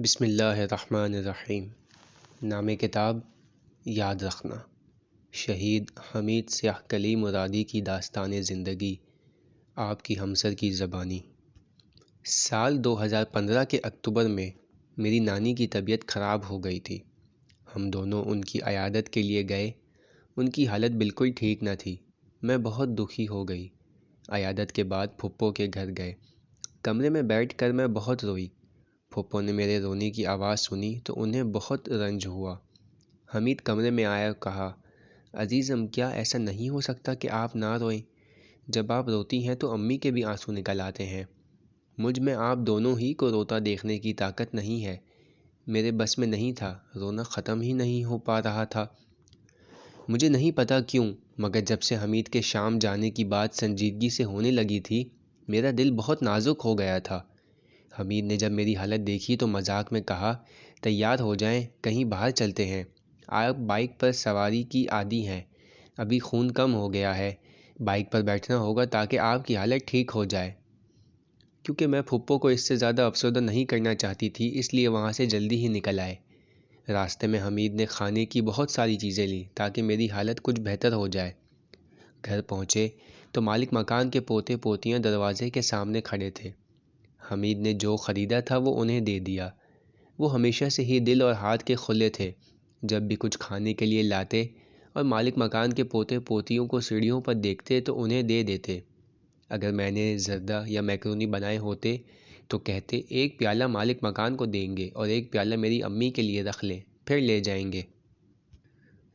بسم اللہ الرحمن الرحیم۔ نام کتاب یاد رکھنا، شہید حمید سیاہ کلی مرادی کی داستان زندگی، آپ کی ہمسر کی زبانی۔ سال 2015 کے اکتوبر میں میری نانی کی طبیعت خراب ہو گئی تھی۔ ہم دونوں ان کی عیادت کے لیے گئے۔ ان کی حالت بالکل ٹھیک نہ تھی۔ میں بہت دکھی ہو گئی۔ عیادت کے بعد پھپھو کے گھر گئے۔ کمرے میں بیٹھ کر میں بہت روئی۔ پھپھو نے میرے رونے کی آواز سنی تو انہیں بہت رنج ہوا۔ حمید کمرے میں آیا اور کہا، عزیزم، کیا ایسا نہیں ہو سکتا کہ آپ نہ روئیں؟ جب آپ روتی ہیں تو امی کے بھی آنسو نکل آتے ہیں۔ مجھ میں آپ دونوں ہی کو روتا دیکھنے کی طاقت نہیں ہے۔ میرے بس میں نہیں تھا، رونا ختم ہی نہیں ہو پا رہا تھا۔ مجھے نہیں پتا کیوں، مگر جب سے حمید کے شام جانے کی بات سنجیدگی سے ہونے لگی تھی، میرا دل بہت نازک ہو گیا تھا۔ حمید نے جب میری حالت دیکھی تو مذاق میں کہا، تیار ہو جائیں، کہیں باہر چلتے ہیں۔ آپ بائک پر سواری کی عادی ہیں، ابھی خون کم ہو گیا ہے، بائک پر بیٹھنا ہوگا تاکہ آپ کی حالت ٹھیک ہو جائے۔ کیونکہ میں پھپھو کو اس سے زیادہ افسردہ نہیں کرنا چاہتی تھی، اس لیے وہاں سے جلدی ہی نکل آئے۔ راستے میں حمید نے کھانے کی بہت ساری چیزیں لیں تاکہ میری حالت کچھ بہتر ہو جائے۔ گھر پہنچے تو مالک مکان کے پوتے پوتیاں دروازے کے سامنے کھڑے تھے۔ حمید نے جو خریدا تھا وہ انہیں دے دیا۔ وہ ہمیشہ سے ہی دل اور ہاتھ کے کھلے تھے۔ جب بھی کچھ کھانے کے لیے لاتے اور مالک مکان کے پوتے پوتیوں کو سیڑھیوں پر دیکھتے تو انہیں دے دیتے۔ اگر میں نے زردہ یا میکرونی بنائے ہوتے تو کہتے، ایک پیالہ مالک مکان کو دیں گے اور ایک پیالہ میری امی کے لیے رکھ لیں، پھر لے جائیں گے۔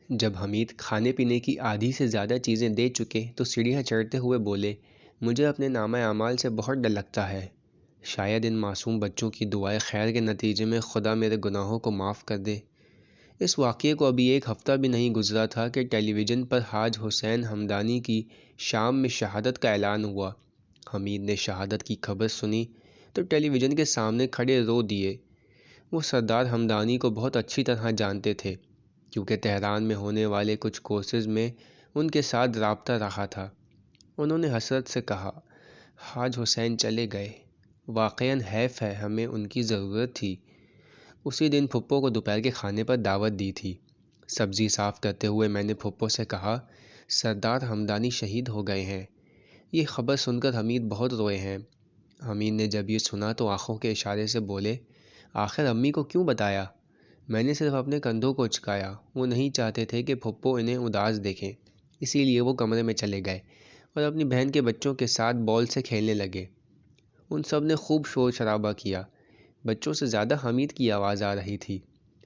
جب حمید کھانے پینے کی آدھی سے زیادہ چیزیں دے چکے تو سیڑھیاں چڑھتے ہوئے بولے، مجھے اپنے نامہ اعمال سے بہت ڈر لگتا ہے۔ شاید ان معصوم بچوں کی دعائے خیر کے نتیجے میں خدا میرے گناہوں کو معاف کر دے۔ اس واقعے کو ابھی ایک ہفتہ بھی نہیں گزرا تھا کہ ٹیلی ویژن پر حاج حسین ہمدانی کی شام میں شہادت کا اعلان ہوا۔ حمید نے شہادت کی خبر سنی تو ٹیلی ویژن کے سامنے کھڑے رو دیے۔ وہ سردار ہمدانی کو بہت اچھی طرح جانتے تھے، کیونکہ تہران میں ہونے والے کچھ کورسز میں ان کے ساتھ رابطہ رہا تھا۔ انہوں نے حسرت سے کہا، حاج حسین چلے گئے، واقعاً حیف ہے، ہمیں ان کی ضرورت تھی۔ اسی دن پھپھو کو دوپہر کے کھانے پر دعوت دی تھی۔ سبزی صاف کرتے ہوئے میں نے پھپھو سے کہا، سردار ہمدانی شہید ہو گئے ہیں۔ یہ خبر سن کر حمید بہت روئے ہیں۔ حمید نے جب یہ سنا تو آنکھوں کے اشارے سے بولے، آخر امی کو کیوں بتایا؟ میں نے صرف اپنے کندھوں کو اچکایا۔ وہ نہیں چاہتے تھے کہ پھپھو انہیں اداس دیکھیں، اسی لیے وہ کمرے میں چلے گئے اور اپنی بہن کے بچوں کے ساتھ بال سے کھیلنے لگے۔ ان سب نے خوب شور شرابہ کیا۔ بچوں سے زیادہ حمید کی آواز آ رہی تھی۔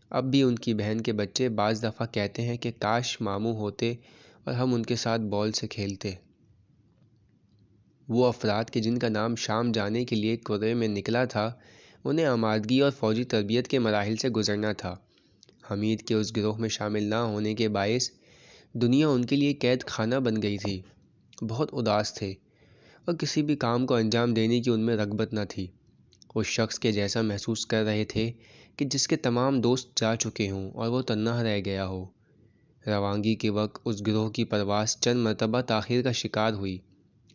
اب بھی ان کی بہن کے بچے بعض دفعہ کہتے ہیں کہ کاش ماموں ہوتے اور ہم ان کے ساتھ بال سے کھیلتے۔ وہ افراد کہ جن کا نام شام جانے کے لیے قرعے میں نکلا تھا، انہیں آمادگی اور فوجی تربیت کے مراحل سے گزرنا تھا۔ حمید کے اس گروہ میں شامل نہ ہونے کے باعث دنیا ان کے لیے قید خانہ بن گئی تھی۔ بہت اداس تھے اور کسی بھی کام کو انجام دینے کی ان میں رغبت نہ تھی۔ اس شخص کے جیسا محسوس کر رہے تھے کہ جس کے تمام دوست جا چکے ہوں اور وہ تنہا رہ گیا ہو۔ روانگی کے وقت اس گروہ کی پرواز چند مرتبہ تاخیر کا شکار ہوئی۔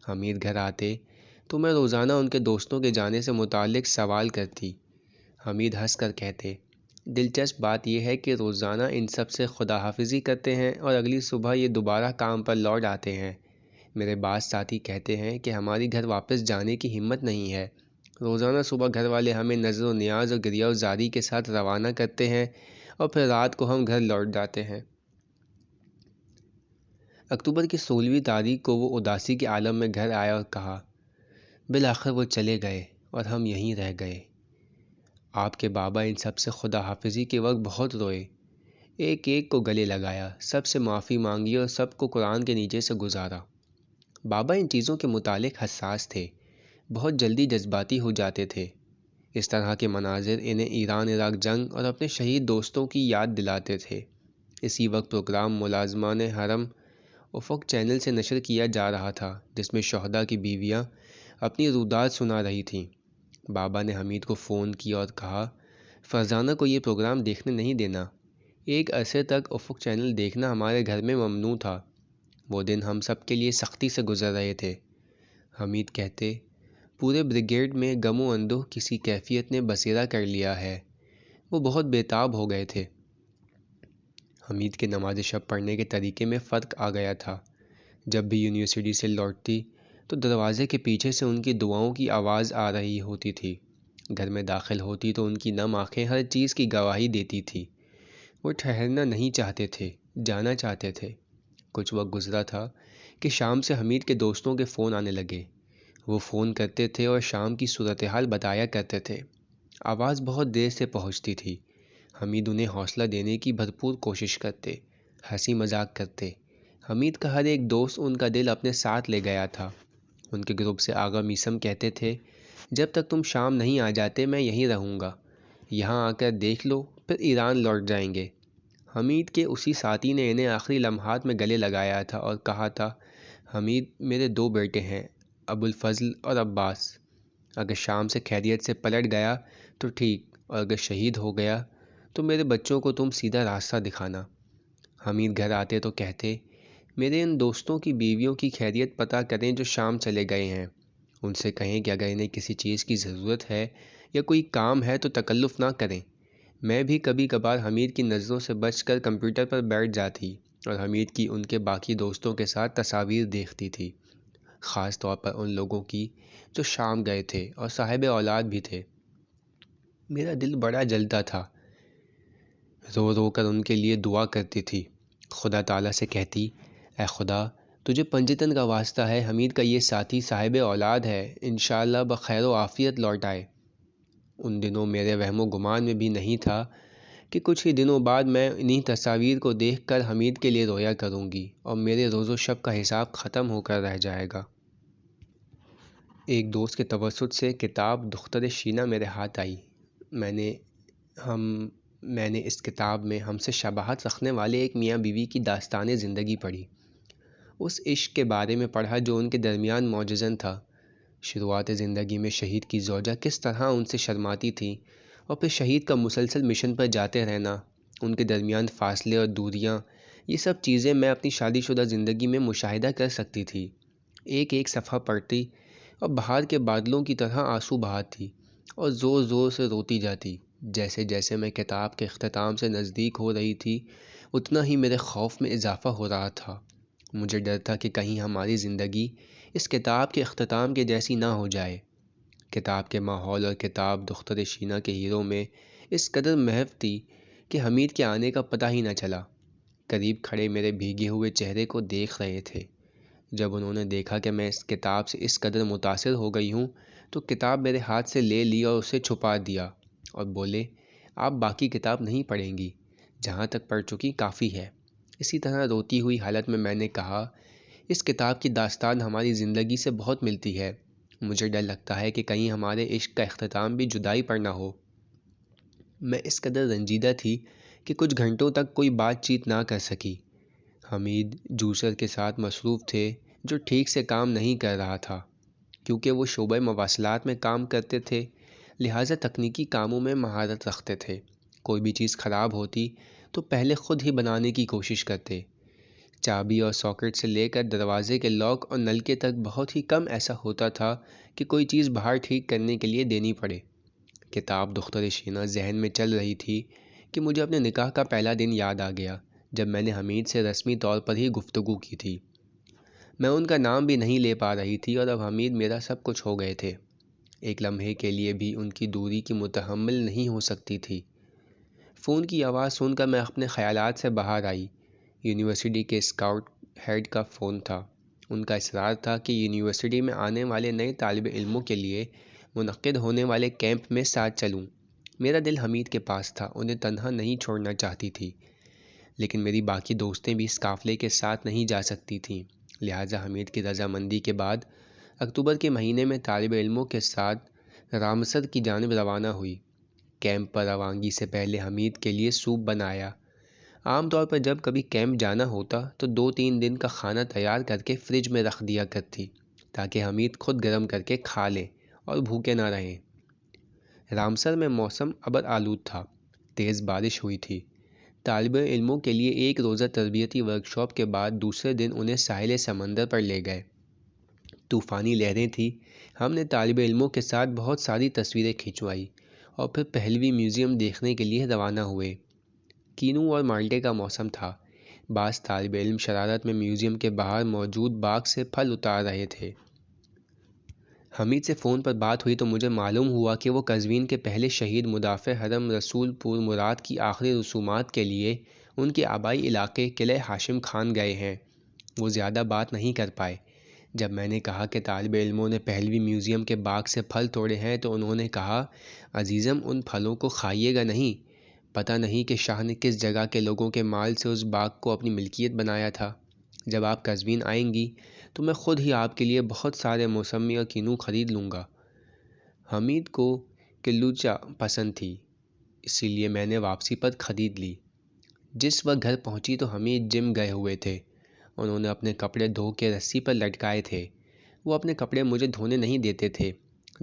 حمید گھر آتے تو میں روزانہ ان کے دوستوں کے جانے سے متعلق سوال کرتی۔ حمید ہنس کر کہتے، دلچسپ بات یہ ہے کہ روزانہ ان سب سے خدا حافظی کرتے ہیں اور اگلی صبح یہ دوبارہ کام پر لوٹ آتے ہیں۔ میرے بعض ساتھی کہتے ہیں کہ ہماری گھر واپس جانے کی ہمت نہیں ہے۔ روزانہ صبح گھر والے ہمیں نذر و نیاز اور گریہ و زاری کے ساتھ روانہ کرتے ہیں اور پھر رات کو ہم گھر لوٹ جاتے ہیں۔ اکتوبر کی 16ویں تاریخ کو وہ اداسی کے عالم میں گھر آیا اور کہا، بالآخر وہ چلے گئے اور ہم یہیں رہ گئے۔ آپ کے بابا ان سب سے خدا حافظی کے وقت بہت روئے، ایک ایک کو گلے لگایا، سب سے معافی مانگی اور سب کو قرآن کے نیچے سے گزارا۔ بابا ان چیزوں کے متعلق حساس تھے، بہت جلدی جذباتی ہو جاتے تھے۔ اس طرح کے مناظر انہیں ایران عراق جنگ اور اپنے شہید دوستوں کی یاد دلاتے تھے۔ اسی وقت پروگرام ملازمان حرم افق چینل سے نشر کیا جا رہا تھا، جس میں شہداء کی بیویاں اپنی روداد سنا رہی تھیں۔ بابا نے حمید کو فون کیا اور کہا، فرزانہ کو یہ پروگرام دیکھنے نہیں دینا۔ ایک عرصے تک افق چینل دیکھنا ہمارے گھر میں ممنوع تھا۔ وہ دن ہم سب کے لیے سختی سے گزر رہے تھے۔ حمید کہتے، پورے بریگیڈ میں غم و اندوہ کسی کیفیت نے بسیرا کر لیا ہے۔ وہ بہت بےتاب ہو گئے تھے۔ حمید کے نماز شب پڑھنے کے طریقے میں فرق آ گیا تھا۔ جب بھی یونیورسٹی سے لوٹتی تو دروازے کے پیچھے سے ان کی دعاؤں کی آواز آ رہی ہوتی تھی۔ گھر میں داخل ہوتی تو ان کی نم آنکھیں ہر چیز کی گواہی دیتی تھی۔ وہ ٹھہرنا نہیں چاہتے تھے، جانا چاہتے تھے۔ کچھ وقت گزرا تھا کہ شام سے حمید کے دوستوں کے فون آنے لگے۔ وہ فون کرتے تھے اور شام کی صورتحال بتایا کرتے تھے۔ آواز بہت دیر سے پہنچتی تھی۔ حمید انہیں حوصلہ دینے کی بھرپور کوشش کرتے، ہنسی مذاق کرتے۔ حمید کا ہر ایک دوست ان کا دل اپنے ساتھ لے گیا تھا۔ ان کے گروپ سے آغا میسم کہتے تھے، جب تک تم شام نہیں آ جاتے میں یہیں رہوں گا، یہاں آ کر دیکھ لو، پھر ایران لوٹ جائیں گے۔ حمید کے اسی ساتھی نے انہیں آخری لمحات میں گلے لگایا تھا اور کہا تھا، حمید، میرے 2 بیٹے ہیں، ابو الفضل اور عباس۔ اگر شام سے خیریت سے پلٹ گیا تو ٹھیک، اور اگر شہید ہو گیا تو میرے بچوں کو تم سیدھا راستہ دکھانا۔ حمید گھر آتے تو کہتے، میرے ان دوستوں کی بیویوں کی خیریت پتہ کریں جو شام چلے گئے ہیں۔ ان سے کہیں کہ اگر انہیں کسی چیز کی ضرورت ہے یا کوئی کام ہے تو تکلف نہ کریں۔ میں بھی کبھی کبھار حمید کی نظروں سے بچ کر کمپیوٹر پر بیٹھ جاتی اور حمید کی ان کے باقی دوستوں کے ساتھ تصاویر دیکھتی تھی، خاص طور پر ان لوگوں کی جو شام گئے تھے اور صاحب اولاد بھی تھے۔ میرا دل بڑا جلتا تھا۔ رو رو کر ان کے لیے دعا کرتی تھی، خدا تعالیٰ سے کہتی، اے خدا، تجھے پنجتن کا واسطہ ہے، حمید کا یہ ساتھی صاحب اولاد ہے، انشاءاللہ بخیر و عافیت لوٹ آئے۔ ان دنوں میرے وہم و گمان میں بھی نہیں تھا کہ کچھ ہی دنوں بعد میں انہی تصاویر کو دیکھ کر حمید کے لیے رویا کروں گی اور میرے روز و شب کا حساب ختم ہو کر رہ جائے گا۔ ایک دوست کے توسط سے کتاب دختر شینہ میرے ہاتھ آئی۔ میں نے اس کتاب میں ہم سے شباہت رکھنے والے ایک میاں بیوی کی داستان زندگی پڑھی۔ اس عشق کے بارے میں پڑھا جو ان کے درمیان معجزن تھا۔ شروعات زندگی میں شہید کی زوجہ کس طرح ان سے شرماتی تھی، اور پھر شہید کا مسلسل مشن پر جاتے رہنا، ان کے درمیان فاصلے اور دوریاں، یہ سب چیزیں میں اپنی شادی شدہ زندگی میں مشاہدہ کر سکتی تھی۔ ایک ایک صفحہ پڑھتی اور بہار کے بادلوں کی طرح آنسو بہاتی اور زور زور سے روتی جاتی۔ جیسے جیسے میں کتاب کے اختتام سے نزدیک ہو رہی تھی، اتنا ہی میرے خوف میں اضافہ ہو رہا تھا۔ مجھے ڈر تھا کہ کہیں ہماری زندگی اس کتاب کے اختتام کے جیسی نہ ہو جائے۔ کتاب کے ماحول اور کتاب دختر شینہ کے ہیرو میں اس قدر محو تھی کہ حمید کے آنے کا پتہ ہی نہ چلا۔ قریب کھڑے میرے بھیگے ہوئے چہرے کو دیکھ رہے تھے۔ جب انہوں نے دیکھا کہ میں اس کتاب سے اس قدر متاثر ہو گئی ہوں تو کتاب میرے ہاتھ سے لے لی اور اسے چھپا دیا اور بولے، آپ باقی کتاب نہیں پڑھیں گی، جہاں تک پڑھ چکی کافی ہے۔ اسی طرح روتی ہوئی حالت میں نے کہا، اس کتاب کی داستان ہماری زندگی سے بہت ملتی ہے۔ مجھے ڈر لگتا ہے کہ کہیں ہمارے عشق کا اختتام بھی جدائی پر نہ ہو۔ میں اس قدر رنجیدہ تھی کہ کچھ گھنٹوں تک کوئی بات چیت نہ کر سکی۔ حمید جوسر کے ساتھ مصروف تھے جو ٹھیک سے کام نہیں کر رہا تھا۔ کیونکہ وہ شعبہ مواصلات میں کام کرتے تھے، لہٰذا تکنیکی کاموں میں مہارت رکھتے تھے۔ کوئی بھی چیز خراب ہوتی تو پہلے خود ہی بنانے کی کوشش کرتے۔ چابی اور ساکٹ سے لے کر دروازے کے لاک اور نلکے تک بہت ہی کم ایسا ہوتا تھا کہ کوئی چیز باہر ٹھیک کرنے کے لیے دینی پڑے۔ کتاب دختر شینہ ذہن میں چل رہی تھی کہ مجھے اپنے نکاح کا پہلا دن یاد آ گیا جب میں نے حمید سے رسمی طور پر ہی گفتگو کی تھی۔ میں ان کا نام بھی نہیں لے پا رہی تھی اور اب حمید میرا سب کچھ ہو گئے تھے۔ ایک لمحے کے لیے بھی ان کی دوری کی متحمل نہیں ہو سکتی تھی۔ فون کی آواز سن کر میں اپنے خیالات سے باہر آئی۔ یونیورسٹی کے اسکاؤٹ ہیڈ کا فون تھا۔ ان کا اصرار تھا کہ یونیورسٹی میں آنے والے نئے طالب علموں کے لیے منعقد ہونے والے کیمپ میں ساتھ چلوں۔ میرا دل حمید کے پاس تھا، انہیں تنہا نہیں چھوڑنا چاہتی تھی، لیکن میری باقی دوستیں بھی اس قافلے کے ساتھ نہیں جا سکتی تھیں۔ لہٰذا حمید کی رضامندی کے بعد اکتوبر کے مہینے میں طالب علموں کے ساتھ رامسر کی جانب روانہ ہوئی۔ کیمپ پر روانگی سے پہلے حمید کے لیے سوپ بنایا۔ عام طور پر جب کبھی کیمپ جانا ہوتا تو 2-3 دن کا کھانا تیار کر کے فریج میں رکھ دیا کرتی تاکہ حمید خود گرم کر کے کھا لے اور بھوکے نہ رہیں۔ رامسر میں موسم ابر آلود تھا، تیز بارش ہوئی تھی۔ طالب علموں کے لیے ایک روزہ تربیتی ورکشاپ کے بعد دوسرے دن انہیں ساحل سمندر پر لے گئے۔ طوفانی لہریں تھیں۔ ہم نے طالب علموں کے ساتھ بہت ساری تصویریں کھنچوائیں اور پھر پہلوی میوزیم دیکھنے کے لیے روانہ ہوئے۔ کینو اور مالٹے کا موسم تھا۔ بعض طالب علم شرارت میں میوزیم کے باہر موجود باغ سے پھل اتار رہے تھے۔ حمید سے فون پر بات ہوئی تو مجھے معلوم ہوا کہ وہ قزوین کے پہلے شہید مدافع حرم رسول پور مراد کی آخری رسومات کے لیے ان کے آبائی علاقے قلعہ ہاشم خان گئے ہیں۔ وہ زیادہ بات نہیں کر پائے۔ جب میں نے کہا کہ طالب علموں نے پہلوی میوزیم کے باغ سے پھل توڑے ہیں تو انہوں نے کہا، عزیزم ان پھلوں کو کھائیے گا نہیں، پتہ نہیں کہ شاہ نے کس جگہ کے لوگوں کے مال سے اس باغ کو اپنی ملکیت بنایا تھا۔ جب آپ قزوین آئیں گی تو میں خود ہی آپ کے لیے بہت سارے موسمی اور کینو خرید لوں گا۔ حمید کو کلوچا پسند تھی، اسی لیے میں نے واپسی پر خرید لی۔ جس وقت گھر پہنچی تو حمید جم گئے ہوئے تھے۔ انہوں نے اپنے کپڑے دھو کے رسی پر لٹکائے تھے۔ وہ اپنے کپڑے مجھے دھونے نہیں دیتے تھے۔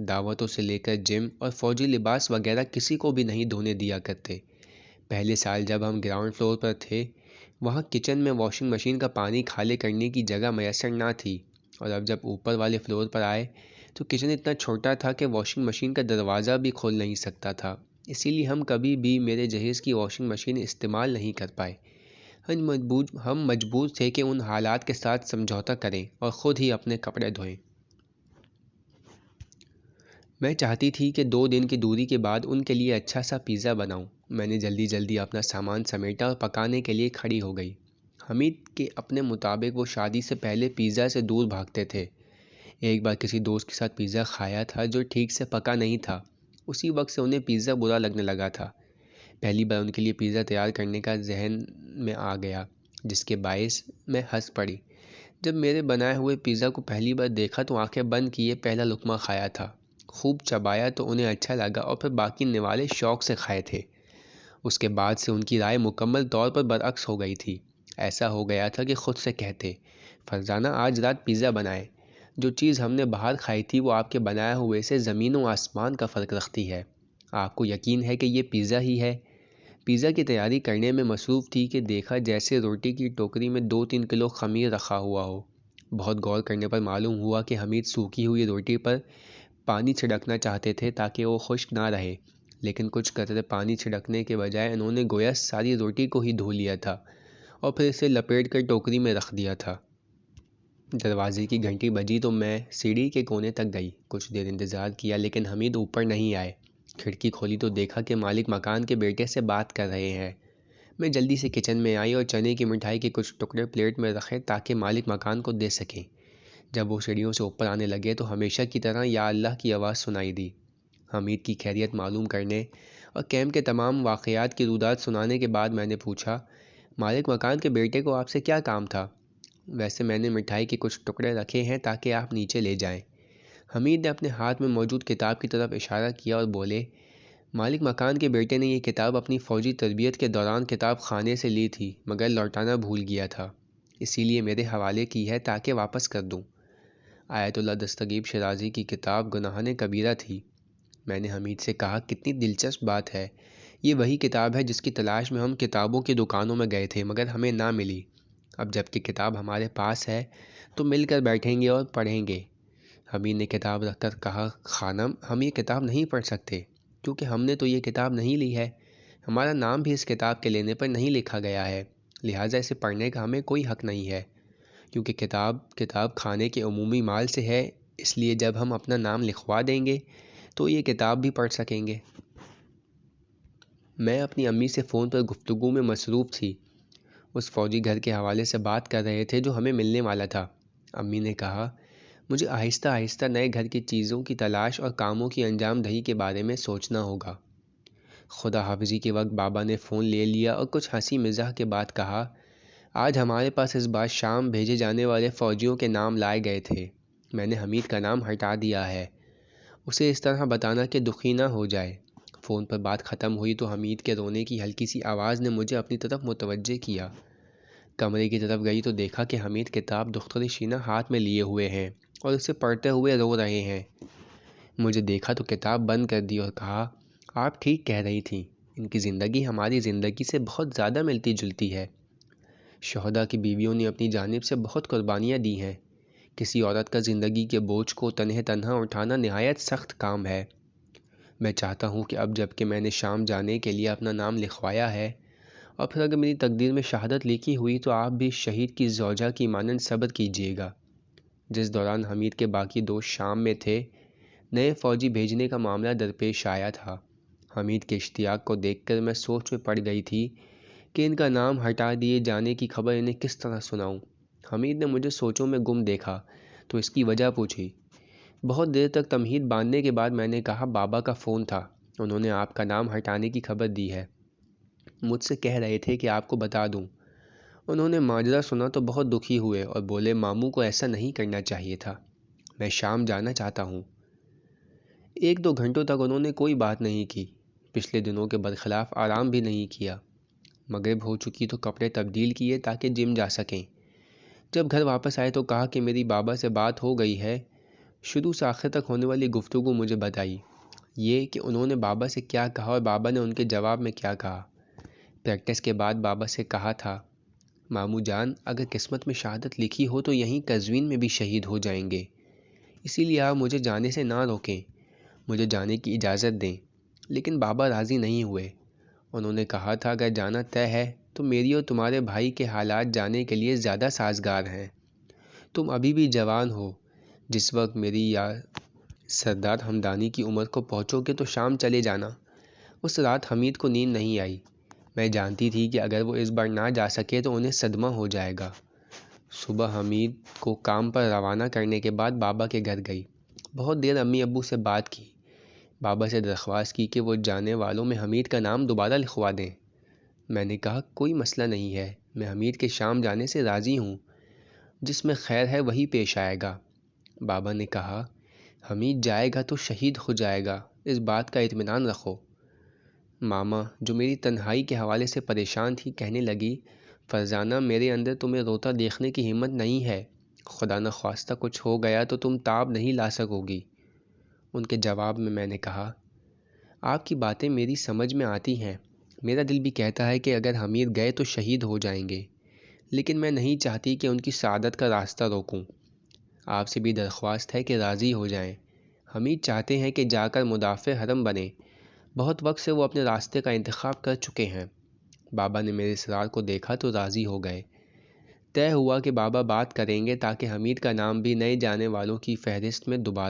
دعوتوں سے لے کر جم اور فوجی لباس وغیرہ کسی کو بھی نہیں دھونے دیا کرتے۔ پہلے سال جب ہم گراؤنڈ فلور پر تھے، وہاں کچن میں واشنگ مشین کا پانی کھالے کرنے کی جگہ میسر نہ تھی، اور اب جب اوپر والے فلور پر آئے تو کچن اتنا چھوٹا تھا کہ واشنگ مشین کا دروازہ بھی کھول نہیں سکتا تھا۔ اسی لیے ہم کبھی بھی میرے جہیز کی واشنگ مشین استعمال نہیں کر پائے۔ ہم مجبور تھے کہ ان حالات کے ساتھ سمجھوتہ کریں اور خود ہی اپنے کپڑے دھوئیں۔ میں چاہتی تھی کہ 2 دن کی دوری کے بعد ان کے لیے اچھا سا پیزا بناؤں۔ میں نے جلدی اپنا سامان سمیٹا اور پکانے کے لیے کھڑی ہو گئی۔ حمید کے اپنے مطابق وہ شادی سے پہلے پیزا سے دور بھاگتے تھے۔ ایک بار کسی دوست کے ساتھ پیزا کھایا تھا جو ٹھیک سے پکا نہیں تھا۔ اسی وقت سے انہیں پیزا برا لگنے لگا تھا۔ پہلی بار ان کے لیے پیزا تیار کرنے کا ذہن میں آ گیا، جس کے باعث میں ہنس پڑی۔ جب میرے بنائے ہوئے پیزا کو پہلی بار دیکھا تو آنکھیں بند کیے پہلا لقمہ کھایا تھا۔ خوب چبایا تو انہیں اچھا لگا اور پھر باقی نوالے شوق سے کھائے تھے۔ اس کے بعد سے ان کی رائے مکمل طور پر برعکس ہو گئی تھی۔ ایسا ہو گیا تھا کہ خود سے کہتے، فرزانہ آج رات پیزا بنائے۔ جو چیز ہم نے باہر کھائی تھی وہ آپ کے بنائے ہوئے سے زمین و آسمان کا فرق رکھتی ہے۔ آپ کو یقین ہے کہ یہ پیزا ہی ہے؟ پیزا کی تیاری کرنے میں مصروف تھی کہ دیکھا جیسے روٹی کی ٹوکری میں 2-3 کلو خمیر رکھا ہوا ہو۔ بہت غور کرنے پر معلوم ہوا کہ حمید سوکھی ہوئی روٹی پر پانی چھڑکنا چاہتے تھے تاکہ وہ خشک نہ رہے، لیکن کچھ قطرے پانی چھڑکنے کے بجائے انہوں نے گویا ساری روٹی کو ہی دھو لیا تھا اور پھر اسے لپیٹ کر ٹوکری میں رکھ دیا تھا۔ دروازے کی گھنٹی بجی تو میں سیڑھی کے کونے تک گئی۔ کچھ دیر انتظار کیا لیکن حمید اوپر نہیں آئے۔ کھڑکی کھولی تو دیکھا کہ مالک مکان کے بیٹے سے بات کر رہے ہیں۔ میں جلدی سے کچن میں آئی اور چنے کی مٹھائی کے کچھ ٹکڑے پلیٹ میں رکھے تاکہ مالک مکان کو دے سکیں۔ جب وہ سیڑھیوں سے اوپر آنے لگے تو ہمیشہ کی طرح یا اللہ کی آواز سنائی دی۔ حمید کی خیریت معلوم کرنے اور کیمپ کے تمام واقعات کی رودات سنانے کے بعد میں نے پوچھا، مالک مکان کے بیٹے کو آپ سے کیا کام تھا؟ ویسے میں نے مٹھائی کے کچھ ٹکڑے رکھے ہیں تاکہ آپ نیچے لے جائیں۔ حمید نے اپنے ہاتھ میں موجود کتاب کی طرف اشارہ کیا اور بولے، مالک مکان کے بیٹے نے یہ کتاب اپنی فوجی تربیت کے دوران کتاب خانے سے لی تھی مگر لوٹانا بھول گیا تھا، اسی لیے میرے حوالے کی ہے تاکہ واپس کر دوں۔ آیت اللہ دستگیب شیرازی کی کتاب گناہان کبیرہ تھی۔ میں نے حمید سے کہا، کتنی دلچسپ بات ہے، یہ وہی کتاب ہے جس کی تلاش میں ہم کتابوں کی دکانوں میں گئے تھے مگر ہمیں نہ ملی۔ اب جب کہ کتاب ہمارے پاس ہے تو مل کر بیٹھیں گے اور پڑھیں گے۔ حمید نے کتاب رکھ کر کہا، خانم ہم یہ کتاب نہیں پڑھ سکتے کیونکہ ہم نے تو یہ کتاب نہیں لی ہے، ہمارا نام بھی اس کتاب کے لینے پر نہیں لکھا گیا ہے، لہٰذا اسے پڑھنے کا ہمیں کوئی حق نہیں ہے، کیونکہ کتاب خانے کے عمومی مال سے ہے، اس لیے جب ہم اپنا نام لکھوا دیں گے تو یہ کتاب بھی پڑھ سکیں گے۔ میں اپنی امی سے فون پر گفتگو میں مصروف تھی۔ اس فوجی گھر کے حوالے سے بات کر رہے تھے جو ہمیں ملنے والا تھا۔ امی نے کہا، مجھے آہستہ آہستہ نئے گھر کی چیزوں کی تلاش اور کاموں کی انجام دہی کے بارے میں سوچنا ہوگا۔ خدا حافظی کے وقت بابا نے فون لے لیا اور کچھ ہنسی مزاح کے بعد کہا، آج ہمارے پاس اس بار شام بھیجے جانے والے فوجیوں کے نام لائے گئے تھے، میں نے حمید کا نام ہٹا دیا ہے، اسے اس طرح بتانا کہ دکھی نہ ہو جائے۔ فون پر بات ختم ہوئی تو حمید کے رونے کی ہلکی سی آواز نے مجھے اپنی طرف متوجہ کیا۔ کمرے کی طرف گئی تو دیکھا کہ حمید کتاب دختر شینہ ہاتھ میں لیے ہوئے ہیں اور اسے پڑھتے ہوئے رو رہے ہیں۔ مجھے دیکھا تو کتاب بند کر دی اور کہا، آپ ٹھیک کہہ رہی تھیں، ان کی زندگی ہماری زندگی سے بہت زیادہ ملتی جلتی ہے۔ شہداء کی بیویوں نے اپنی جانب سے بہت قربانیاں دی ہیں۔ کسی عورت کا زندگی کے بوجھ کو تنہا اٹھانا نہایت سخت کام ہے۔ میں چاہتا ہوں کہ اب جب کہ میں نے شام جانے کے لیے اپنا نام لکھوایا ہے اور پھر اگر میری تقدیر میں شہادت لکھی ہوئی تو آپ بھی شہید کی زوجہ کی مانند صبر کیجیے گا۔ جس دوران حمید کے باقی دوست شام میں تھے، نئے فوجی بھیجنے کا معاملہ درپیش آیا تھا۔ حمید کے اشتیاق کو دیکھ کر میں سوچ میں پڑ گئی تھی کہ ان کا نام ہٹا دیے جانے کی خبر انہیں کس طرح سناؤں۔ حمید نے مجھے سوچوں میں گم دیکھا تو اس کی وجہ پوچھی۔ بہت دیر تک تمہید باندھنے کے بعد میں نے کہا، بابا کا فون تھا، انہوں نے آپ کا نام ہٹانے کی خبر دی ہے، مجھ سے کہہ رہے تھے کہ آپ کو بتا دوں۔ انہوں نے ماجرا سنا تو بہت دکھی ہوئے اور بولے ماموں کو ایسا نہیں کرنا چاہیے تھا، میں شام جانا چاہتا ہوں۔ 1-2 گھنٹوں تک انہوں نے کوئی بات نہیں کی، پچھلے دنوں کے برخلاف آرام بھی نہیں کیا۔ مغرب ہو چکی تو کپڑے تبدیل کیے تاکہ جم جا سکیں۔ جب گھر واپس آئے تو کہا کہ میری بابا سے بات ہو گئی ہے۔ شروع سے آخر تک ہونے والی گفتگو مجھے بتائی، یہ کہ انہوں نے بابا سے کیا کہا اور بابا نے ان کے جواب میں کیا کہا۔ پریکٹس کے بعد بابا سے کہا تھا، ماموں جان اگر قسمت میں شہادت لکھی ہو تو یہیں قزوین میں بھی شہید ہو جائیں گے، اسی لیے آپ مجھے جانے سے نہ روکیں، مجھے جانے کی اجازت دیں۔ لیکن بابا راضی نہیں ہوئے۔ انہوں نے کہا تھا اگر جانا طے ہے تو میری اور تمہارے بھائی کے حالات جانے کے لیے زیادہ سازگار ہیں۔ تم ابھی بھی جوان ہو، جس وقت میری یا سردار ہمدانی کی عمر کو پہنچو گے تو شام چلے جانا۔ اس رات حمید کو نیند نہیں آئی۔ میں جانتی تھی کہ اگر وہ اس بار نہ جا سکے تو انہیں صدمہ ہو جائے گا۔ صبح حمید کو کام پر روانہ کرنے کے بعد بابا کے گھر گئی۔ بہت دیر امی ابو سے بات کی، بابا سے درخواست کی کہ وہ جانے والوں میں حمید کا نام دوبارہ لکھوا دیں۔ میں نے کہا کوئی مسئلہ نہیں ہے، میں حمید کے شام جانے سے راضی ہوں، جس میں خیر ہے وہی پیش آئے گا۔ بابا نے کہا حمید جائے گا تو شہید ہو جائے گا، اس بات کا اطمینان رکھو۔ ماما جو میری تنہائی کے حوالے سے پریشان تھی کہنے لگی، فرزانہ میرے اندر تمہیں روتا دیکھنے کی ہمت نہیں ہے، خدا نخواستہ کچھ ہو گیا تو تم تاب نہیں لا سکو گی۔ ان کے جواب میں نے کہا، آپ کی باتیں میری سمجھ میں آتی ہیں، میرا دل بھی کہتا ہے کہ اگر حمید گئے تو شہید ہو جائیں گے، لیکن میں نہیں چاہتی کہ ان کی سعادت کا راستہ روکوں۔ آپ سے بھی درخواست ہے کہ راضی ہو جائیں۔ حمید چاہتے ہیں کہ جا کر مدافع حرم بنے، بہت وقت سے وہ اپنے راستے کا انتخاب کر چکے ہیں۔ بابا نے میرے اصرار کو دیکھا تو راضی ہو گئے۔ طے ہوا کہ بابا بات کریں گے تاکہ حمید کا نام بھی نئے جانے والوں کی فہرست میں دوبارہ